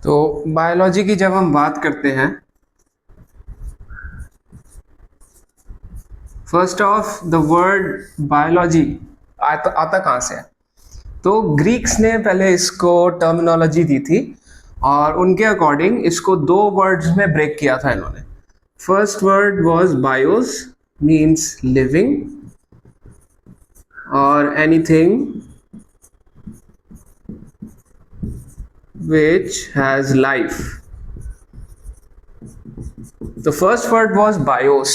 तो बायोलॉजी की जब हम बात करते हैं, first of the word biology आता कहाँ से है? तो ग्रीक्स ने पहले इसको टर्मिनोलॉजी दी थी और उनके अकॉर्डिंग इसको दो वर्ड्स में ब्रेक किया था इन्होंने. First word was BIOS, means living और anything which has life. The first word was bios.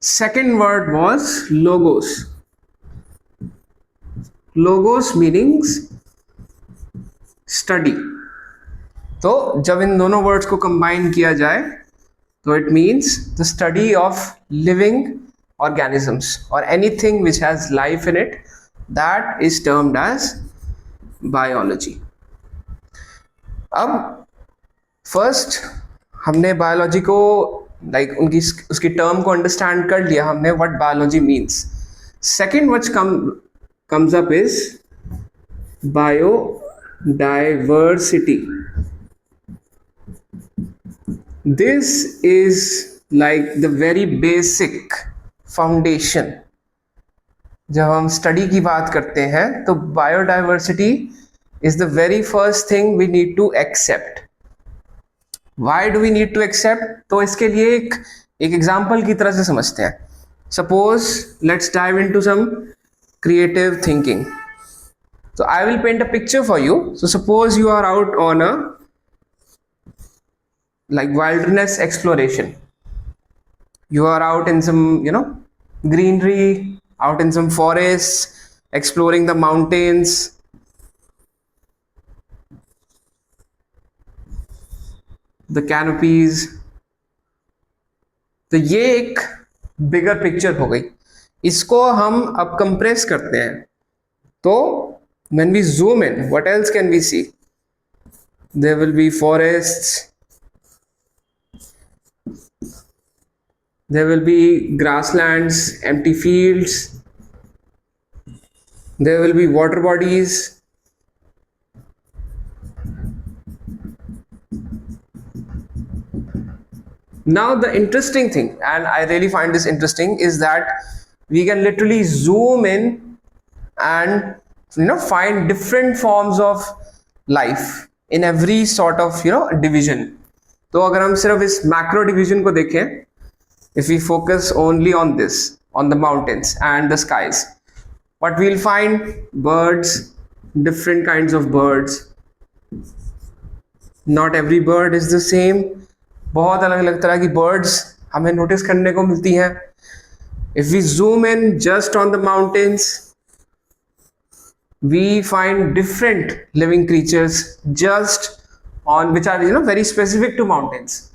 Second word was logos. Logos meanings study. तो जब इन दोनों वर्ड्स को कंबाइन किया जाए तो it means the study of living organisms or anything which has life in it, that is termed as biology. अब first हमने biology को उनकी उसकी टर्म को अंडरस्टैंड कर लिया हमने, what biology means. Second what comes up is biodiversity. This is like the very basic foundation. जब हम स्टडी की बात करते हैं तो biodiversity is the very first thing we need to accept. Why do we need to accept? तो इसके लिए एक एग्जांपल की तरह से समझते हैं. Suppose let's dive into some creative thinking. So I will paint a picture for you. So suppose you are out on a wilderness exploration. You are out in some greenery, out in some forests, exploring the mountains. The canopies. तो ये एक bigger picture हो गई. इसको हम अब compress करते हैं. तो when we zoom in, what else can we see? There will be forests, there will be grasslands, empty fields, there will be water bodies, now the interesting thing, and I really find this interesting, is that we can literally zoom in and find different forms of life in every sort of division. तो अगर हम सिर्फ इस macro division को देखें, if we focus only on this, on the mountains and the skies, what we'll find, birds, different kinds of birds. Not every bird is the same. बहुत अलग अलग तरह की birds हमें नोटिस करने को मिलती हैं. If we zoom in just on the mountains, we find different living creatures just on which are very specific to mountains.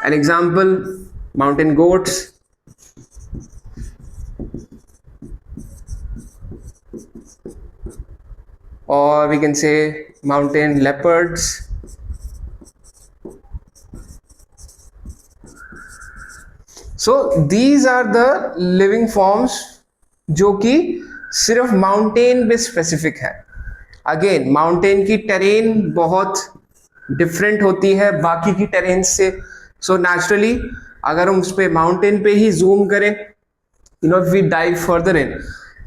An example, mountain goats, or we can say mountain leopards. So these are the living forms जो कि सिर्फ mountain पे specific है. Again mountain की terrain बहुत different होती है बाकी की टेरेन से. सो नेचुरली अगर हम उस पे माउंटेन पे ही जूम करें, if we dive further in,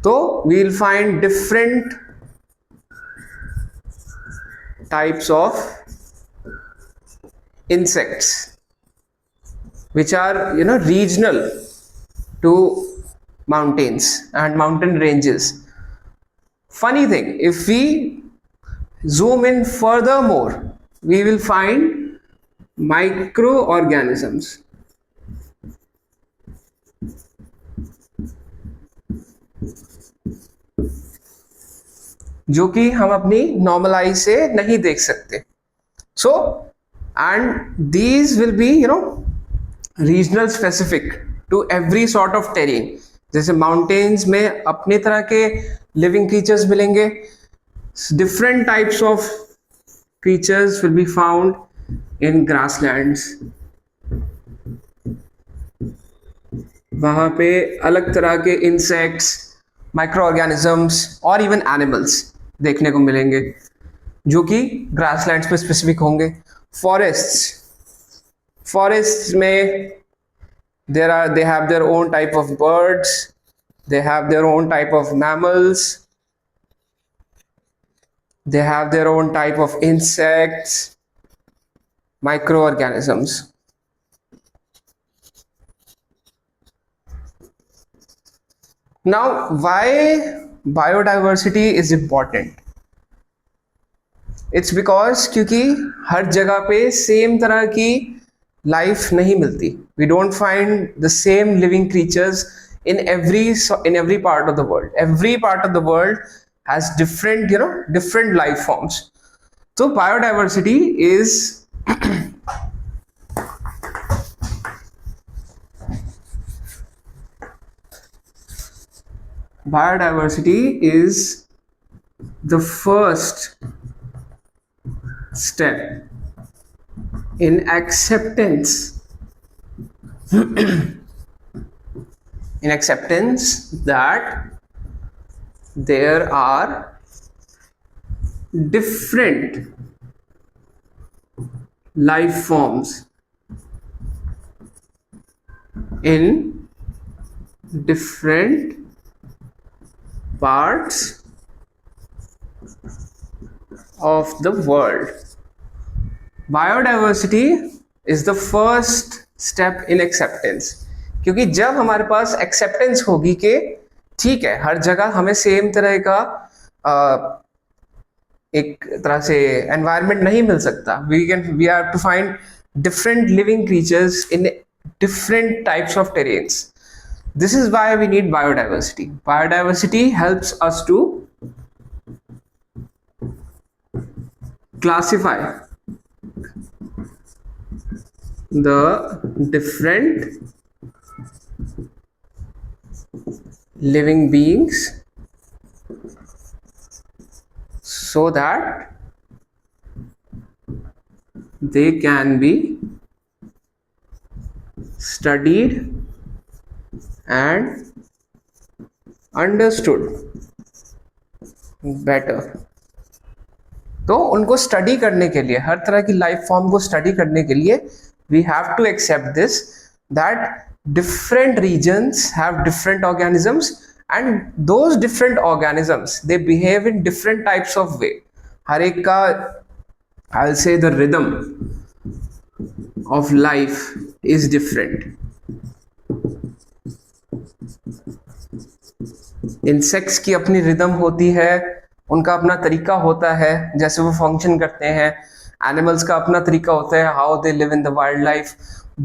तो we will find different types of insects which are regional to mountains and mountain ranges. Funny thing, if we zoom in furthermore, we will find microorganisms. जो कि हम अपनी normal आई से नहीं देख सकते. So and these will be regional specific to every sort of terrain. जैसे mountains में अपने तरह के लिविंग क्रीचर्स मिलेंगे. Different types of creatures will be found in grasslands. वहां पे अलग तरह के इंसेक्ट्स, माइक्रो ऑर्गेनिजम्स और इवन एनिमल्स देखने को मिलेंगे. जो कि ग्रासलैंड्स पे स्पेसिफिक होंगे। फॉरेस्ट्स में they have their own type of birds, they have their own type of mammals, they have their own type of insects, microorganisms. Now, why biodiversity is important? It's because क्योंकि हर जगह पे same तरह की life नहीं मिलती. We don't find the same living creatures in every part of the world. Every part of the world has different life forms. So biodiversity is the first step in acceptance that there are different life forms in different parts of the world. Biodiversity is the first step in acceptance. क्योंकि जब हमारे पास acceptance होगी कि ठीक है, हर जगह हमें same तरह का एक तरह से environment नहीं मिल सकता. We have to find different living creatures in different types of terrains. This is why we need biodiversity. Biodiversity helps us to classify the different living beings so that they can be studied and understood better. तो उनको study करने के लिए, हर तरह की life form को study करने के लिए we have to accept this, that different regions have different organisms and those different organisms they behave in different types of way. हर एक का I'll say the rhythm of life is different. Insects की अपनी rhythm होती है, उनका अपना तरीका होता है जैसे वो फंक्शन करते हैं. एनिमल्स का अपना तरीका होता है, how they live in the wild life.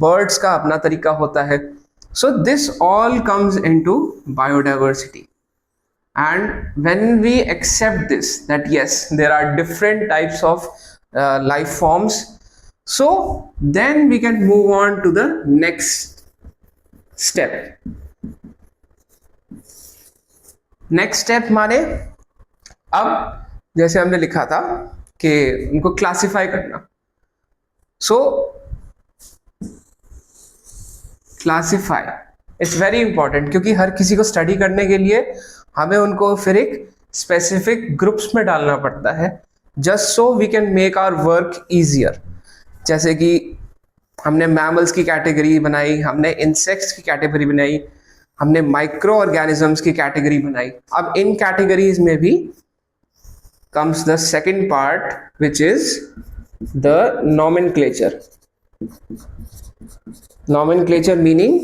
Birds का अपना तरीका होता है. So this all comes into biodiversity. And when we accept this that yes there are different types of life forms, so then we can move on to the next step. Next step माने, अब जैसे हमने लिखा था कि उनको classify करना. सो classify it's very important, क्योंकि हर किसी को स्टडी करने के लिए हमें उनको फिर एक स्पेसिफिक ग्रुप्स में डालना पड़ता है, just so we can make our work easier. जैसे कि हमने मैमल्स की कैटेगरी बनाई, हमने इंसेक्ट्स की कैटेगरी बनाई, हमने माइक्रो ऑर्गेनिजम्स की कैटेगरी बनाई. अब इन कैटेगरीज में भी comes the second part, which is the nomenclature. Nomenclature meaning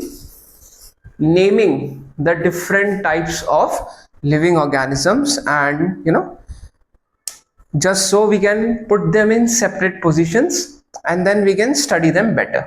naming the different types of living organisms, and just so we can put them in separate positions and then we can study them better.